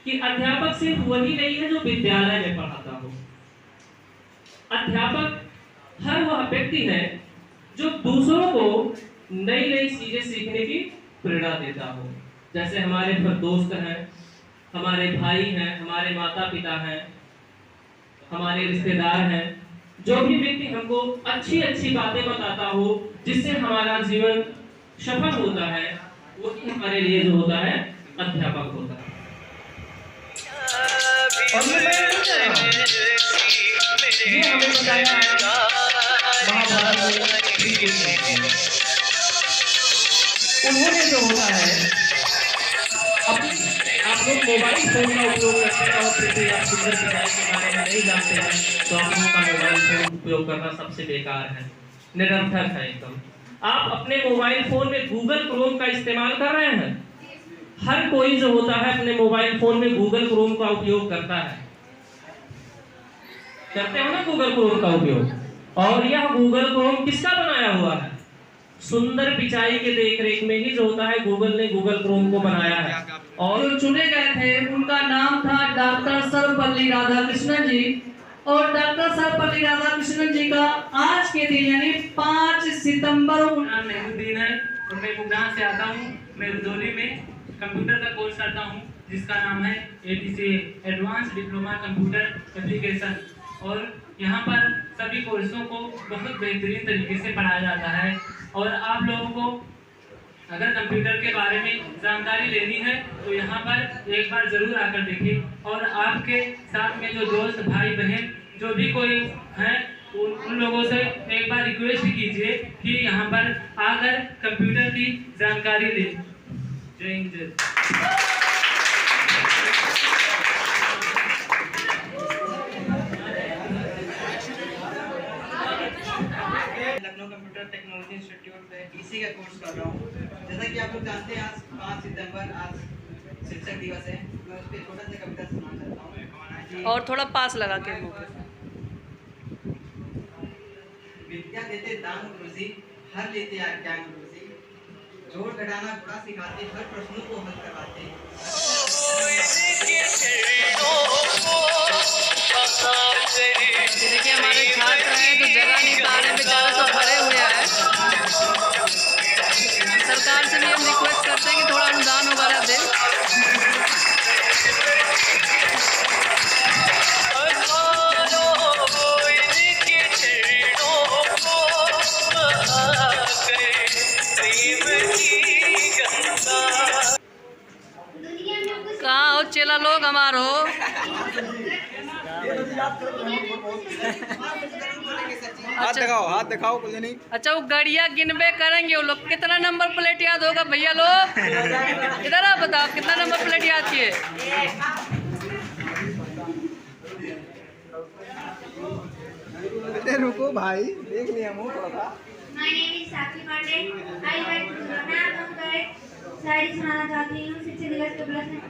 कि अध्यापक सिर्फ वही नहीं है जो विद्यालय में पढ़ाता हो। अध्यापक हर वह व्यक्ति है जो दूसरों को नई नई चीजें सीखने की प्रेरणा देता हो। जैसे हमारे फिर दोस्त हैं, हमारे भाई हैं, हमारे माता पिता हैं, हमारे रिश्तेदार हैं, जो भी व्यक्ति हमको अच्छी अच्छी बातें बताता हो जिससे हमारा जीवन सफल होता है, वही हमारे लिए जो होता है अध्यापक होता है। और ये हमें बताया है महाभारत में। उन्होंने जो होता है आप लोग मोबाइल फोन का उपयोग करते हैं और फिर आप सुंदर पिचाई के बारे में नहीं जानते हैं तो आप लोगों का मोबाइल फोन उपयोग करना सबसे बेकार है, निरर्थक है एकदम। आप अपने मोबाइल फोन में गूगल क्रोम का इस्तेमाल कर रहे हैं। हर कोई जो होता है अपने मोबाइल फोन में गूगल क्रोम का उपयोग करता है, करते हो ना गूगल क्रोम का उपयोग। और यह गूगल क्रोम किसका बनाया हुआ है? सुंदर पिचाई के देखरेख में ही जो होता है गूगल ने गूगल क्रोम को बनाया है। और जो चुने गए थे उनका नाम था डॉक्टर सर्वपल्ली राधाकृष्णन जी। और डॉक्टर सर्वपल्ली राधाकृष्णन जी का आज के दिन यानी 5 सितंबर नेहरू दिन है और मैं गुजरात से आता हूँ। मैं रुदौली में कंप्यूटर का कोर्स करता हूँ जिसका नाम है ATCA advance diploma computer application. और यहाँ पर सभी कोर्सों को बहुत बेहतरीन तरीके से पढ़ाया जाता है। और आप लोगों को अगर कंप्यूटर के बारे में जानकारी लेनी है तो यहाँ पर एक बार जरूर आकर देखिए। और आपके साथ में जो दोस्त भाई बहन जो भी कोई हैं उन लोगों से एक बार रिक्वेस्ट कीजिए कि यहाँ पर आकर कंप्यूटर की जानकारी लें। जय हिंद जय। लखनऊ कंप्यूटर टेक्नोलॉजी इंस्टीट्यूट में इसी का कोर्स कर रहा हूँ। जैसा कि आप लोग जानते हैं आज 5 सितंबर आज शिक्षक दिवस है। मैं उस पर छोटा सा कविता सुनाना चाहता हूँ। और थोड़ा पास लगा के मुंह पे। विद्या देते दान गुरुजी, हर लेते आज्ञान गुरुजी, जोड़ घटाना गुणा सिखाते, हर प्रश्नों को हल करवाते। देखिए हमारे छात्र हैं जो जगह नहीं पा रहे, बेचारे तो खड़े हुए हैं। सरकार से भी हम रिक्वेस्ट करते हैं कि थोड़ा अनुदान वगैरह दें। कहाँ हो चेला लोग हमारो? हाथ दिखाओ कुछ नहीं। अच्छा वो गड़िया गिनबे करेंगे वो लोग। कितना नंबर प्लेट याद होगा भैया लोग? इधर आप बताओ कितना नंबर प्लेट याद किए? रुको भाई देख लिया मुँह थोड़ा सा। My name is Sakshi Pandey. I like to शायरी सुनाना चाहती हूँ शिक्षक दिवस के उपलक्ष्य में।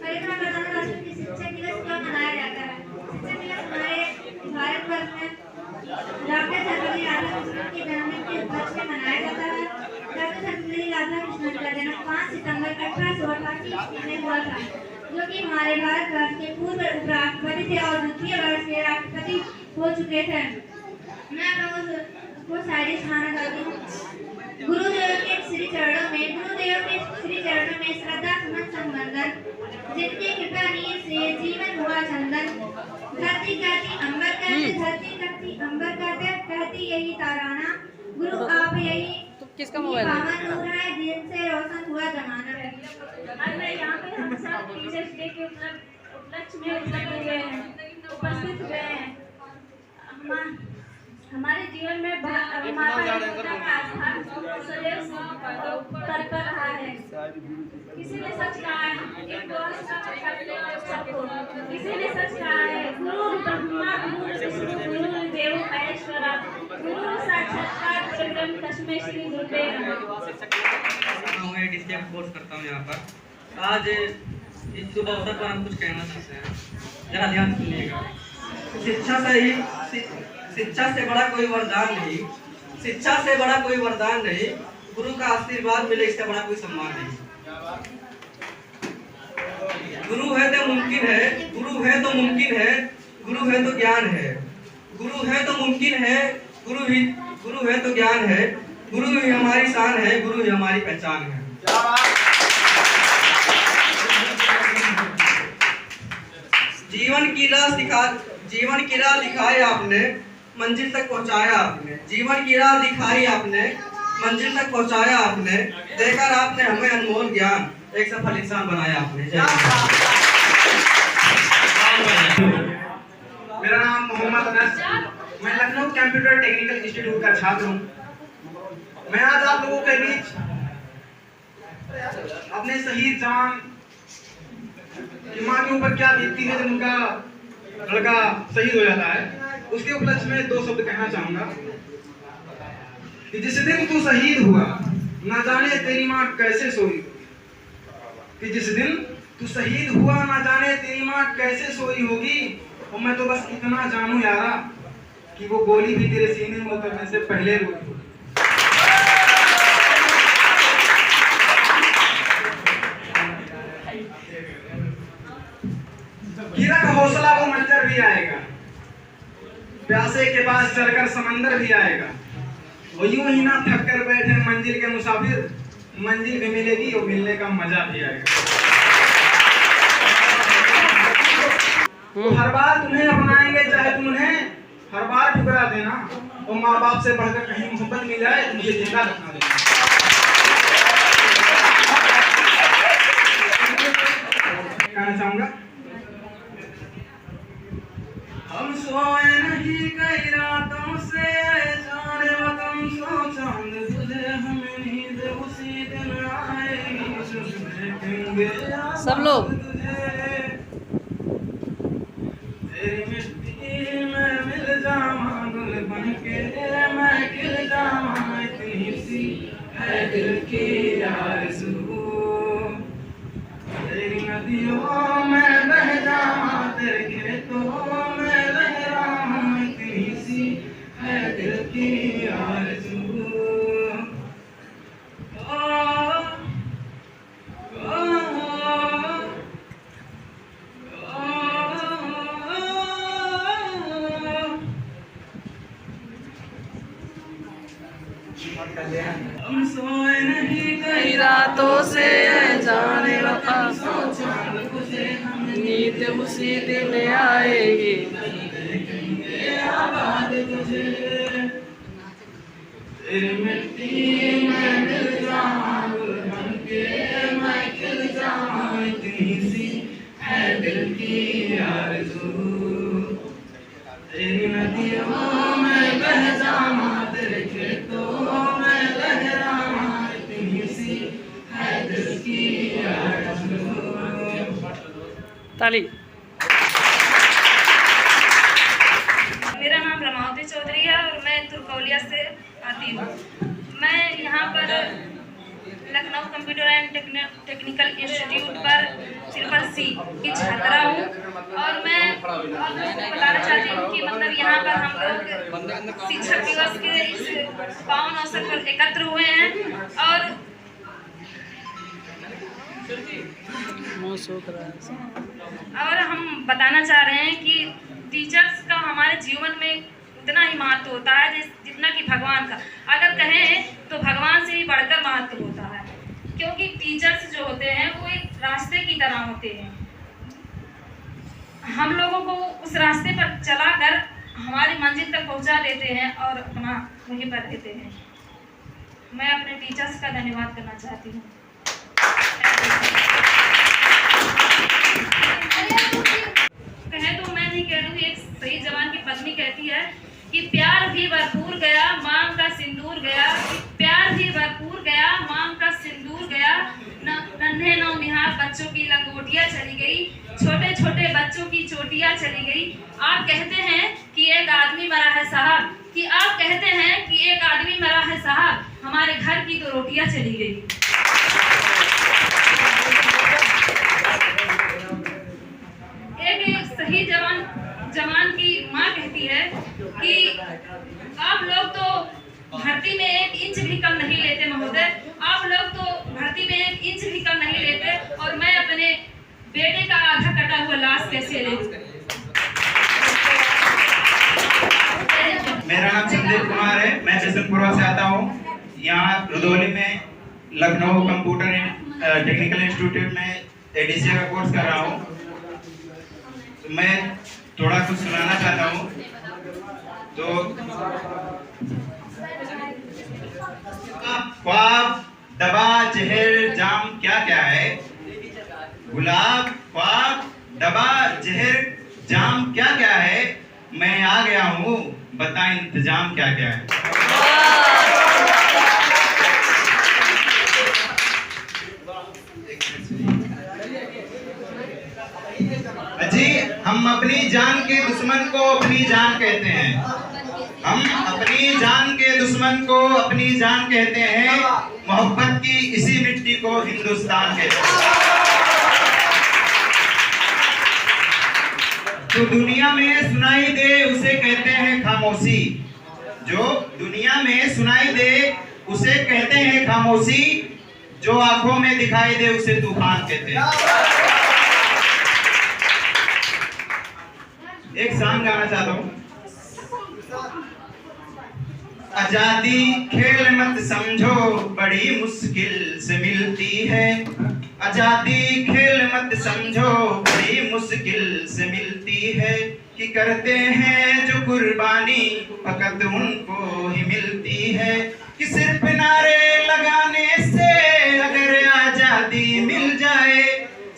पहले तो मैं बताना चाहती हूँ कि शिक्षक दिवस कब मनाया जाता है। शिक्षक दिवस हमारे भारतवर्ष में डॉक्टर सर्वपल्ली राधाकृष्णन के जन्मदिन के उपलक्ष्य में मनाया जाता है। डॉक्टर सर्वपल्ली राधाकृष्णन का जन्म 5 सितंबर 1888 ईस्वी में हुआ था, जो कि हमारे भारतवर्ष के पूर्व उपराष्ट्रपति थे और द्वितीय वर्ष के राष्ट्रपति हो चुके थे। मैं आप लोगों को शायरी सुनाना चाहती हूँ। गुरुदेव के श्री चरणों में श्रद्धा सुमन संबंधन, जिनके कृपा नीर से जीवन हुआ चंदन। धरती कहती अंबर कहते, धरती कहती अंबर कहते, कहती यही ताराना। गुरु आप यही किसका मोबाइल है? पावन नूर है जिनसे रोशन हुआ जमाना। आज मैं यहाँ पे हम सब टीचर्स डे के उपलक्ष्य में उपस्थित हुए हैं। हमारे जीवन में माता पिता का आधार सदैव तत्पर रहा है। किसी ने सच कहा है, एक दोस्त का सबको किसी ने सच कहा है, गुरु ब्रह्मा गुरु विष्णु गुरु देव महेश्वरा, गुरु साक्षात परब्रह्म तस्मै श्री गुरुवे नमः। मैं डिस्ट्रिक्ट का कोर्स करता हूँ यहाँ पर। आज इस शुभ अवसर पर हम कुछ कहना चाहते हैं, जरा ध्यान सुनिएगा। शिक्षा से बड़ा कोई वरदान नहीं, शिक्षा से बड़ा कोई वरदान नहीं, गुरु का आशीर्वाद मिले इससे बड़ा कोई सम्मान नहीं। गुरु है तो मुमकिन है, गुरु है तो मुमकिन है, गुरु है तो ज्ञान है, गुरु है तो मुमकिन है, गुरु है तो ज्ञान है, गुरु ही हमारी शान है, गुरु ही हमारी पहचान है। जीवन की राह दिखाई आपने, मंजिल तक पहुंचाया आपने, जीवन की राह दिखाई आपने, मंजिल तक पहुंचाया आपने, देकर आपने हमें अनमोल ज्ञान, एक सफल इंसान बनाया आपने। मेरा नाम मोहम्मद अनस, मैं लखनऊ कंप्यूटर टेक्निकल इंस्टीट्यूट का छात्र हूँ। मैं आज आप लोगों के बीच अपने शहीद जवान की माँ के ऊपर क्या बीतती है जब उनका लड़का शहीद हो जाता है, उसके उपलक्ष्य में 2 शब्द कहना चाहूंगा कि जिस दिन तू शहीद हुआ ना जाने तेरी माँ कैसे सोई, कि जिस दिन तू शहीद हुआ ना जाने तेरी माँ कैसे सोई होगी, और मैं तो बस इतना जानू यारा कि वो गोली भी तेरे सीने में उतरने से पहले रोई होगी। गिरा का हौसला वो मंजर भी आएगा, प्यासे के पास चलकर समंदर भी आएगा, वो यूं ही ना थक कर बैठे मंजिल के मुसाफिर, मंजिल भी मिलेगी और मिलने का मजा भी आएगा। तो हर बार तुम्हें अपनाएंगे चाहे तुम उन्हें हर बार ठुकरा देना, और माँ बाप से बढ़कर कहीं मोहब्बत मिल जाए तो मुझे जिंदा रखना देना। कहना चाहूंगा, हम सोए नहीं कई रातों से जाने वतन सो चांद तुझे, हमें नींद उसी दिन आएगी सब लोग तेरी मिट्टी में मिल जावां गुल बनके, मैं खिल जावां इतनी सी है दिल की आरज़ू, तेरी नदियों में बह जावां तेरे खेतों में लहरावां इतनी सी है दिल की आरज़ू। हम सोए नहीं कई रातों से जाने वतन सो चांद तुझे, नींद उसी दिन आएगी आबाद तुझे, तेरी मिट्टी में मिल जावां गुल बनके, मैं खिल जावां इतनी सी है दिल की आरज़ू, तेरी नदियों में बह जावां तेरे खेतों में लहरावां इतनी सी है दिल की आरज़ू। ताली। मेरा नाम रमावती चौधरी है और मैं तुर्कौलिया से आती हूँ। मैं यहाँ पर Lucknow computer and technical institute पर CCC की छात्रा हूँ, और मैं आप लोगों को बताना चाहती हूँ कि मतलब यहाँ पर हम लोग शिक्षक दिवस के इस पावन अवसर पर एकत्र हुए हैं, और हम बताना चाह रहे हैं कि टीचर्स का हमारे जीवन में उतना ही महत्व होता है जितना कि भगवान का, अगर कहें तो भगवान से भी बढ़कर महत्व होता है, क्योंकि टीचर्स जो होते हैं वो एक रास्ते की तरह होते हैं। हम लोगों को उस रास्ते पर चलाकर हमारी मंजिल तक पहुंचा देते हैं और अपना वहीं पर देते हैं। मैं अपने टीचर्स का धन्यवाद करना चाहती हूँ। कहें तो मैं नहीं कह रही हूँ, एक सही जवान की पत्नी कहती है कि प्यार भी भरपूर गया मांग का सिंदूर गया, प्यार भी भरपूर गया मांग का सिंदूर गया, नन्हे नौनिहाल बच्चों की लंगोटियां चली गई, छोटे छोटे बच्चों की चोटियां चली गई। आप कहते हैं कि एक आदमी मरा है साहब, कि आप कहते हैं कि एक आदमी मरा है साहब, हमारे घर की तो रोटियां चली गई। एक सही जवान की माँ कहती है कि आप लोग तो भर्ती में 1 इंच भी कम नहीं लेते महोदय, आप लोग तो भर्ती में 1 इंच भी कम नहीं लेते, और मैं अपने बेटे का आधा कटा हुआ लाश कैसे ले। मेरा नाम संदीप कुमार है, मैं बिशनपुरा से आता हूँ। यहाँ रुदौली में लखनऊ कंप्यूटर टेक्निकल इंस्टीट्यूट में एडीसी का कोर्स कर रहा हूँ। तो मैं थोड़ा कुछ सुनाना चाहता हूँ। तो ख्वाब, दवा, जहर, जाम क्या क्या है? गुलाब, ख्वाब, दवा, जहर, जाम क्या क्या है? मैं आ गया हूँ, बता इंतजाम क्या क्या है। जी, हम अपनी जान के दुश्मन को अपनी जान कहते हैं। हम अपनी जान के दुश्मन को अपनी जान कहते हैं। मोहब्बत की इसी मिट्टी को हिंदुस्तान कहते हैं। जो दुनिया में सुनाई दे उसे कहते हैं खामोशी। जो दुनिया में सुनाई दे उसे कहते हैं खामोशी। जो आंखों में दिखाई दे उसे तूफान कहते हैं। एक सॉन्ग गाना चाहता हूँ। आजादी खेल मत समझो, बड़ी मुश्किल से मिलती है। आजादी खेल मत समझो, बड़ी मुश्किल से मिलती है। कि करते हैं जो कुर्बानी फकत उनको ही मिलती है। कि सिर्फ नारे लगाने से अगर आजादी मिल जाए,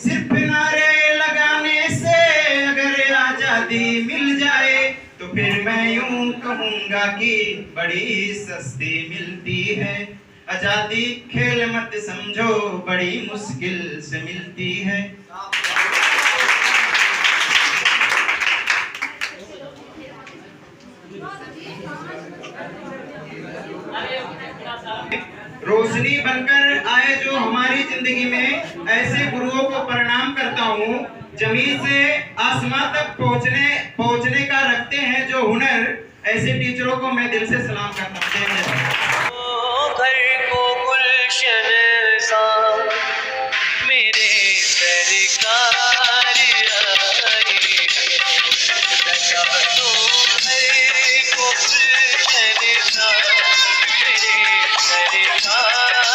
सिर्फ नारे लगाने से अगर आजादी मिल जाए, तो फिर मैं यूं कहूंगा कि बड़ी सस्ती मिलती है। आजादी खेल मत समझो, बड़ी मुश्किल से मिलती है। रोशनी बनकर आए जो हमारी जिंदगी में, ऐसे गुरुओं को प्रणाम करता हूँ। जमीन से आसमां तक पहुंचने का रखते हैं जो हुनर, ऐसे टीचरों को मैं दिल से सलाम करता हूँ। घर को गुलशन सा मेरे सरकार आए, लगा तो घर को गुलशन सा मेरे सरकार आए।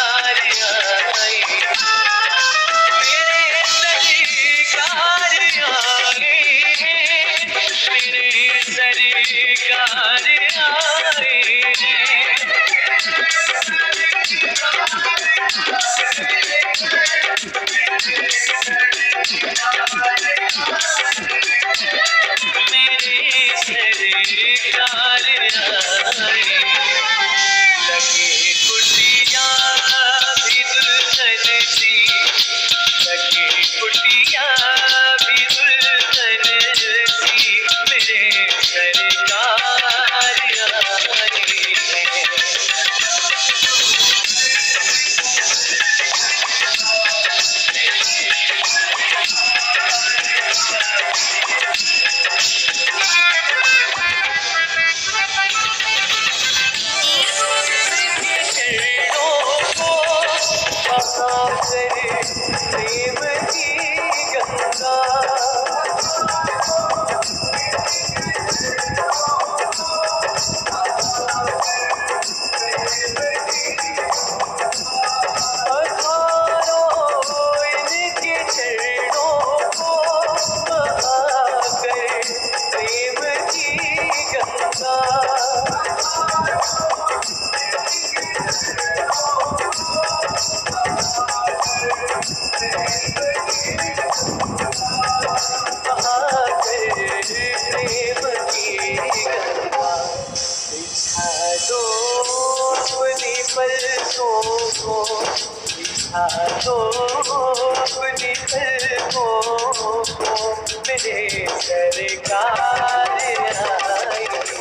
मेरे सरकार मेरे सरकार आई।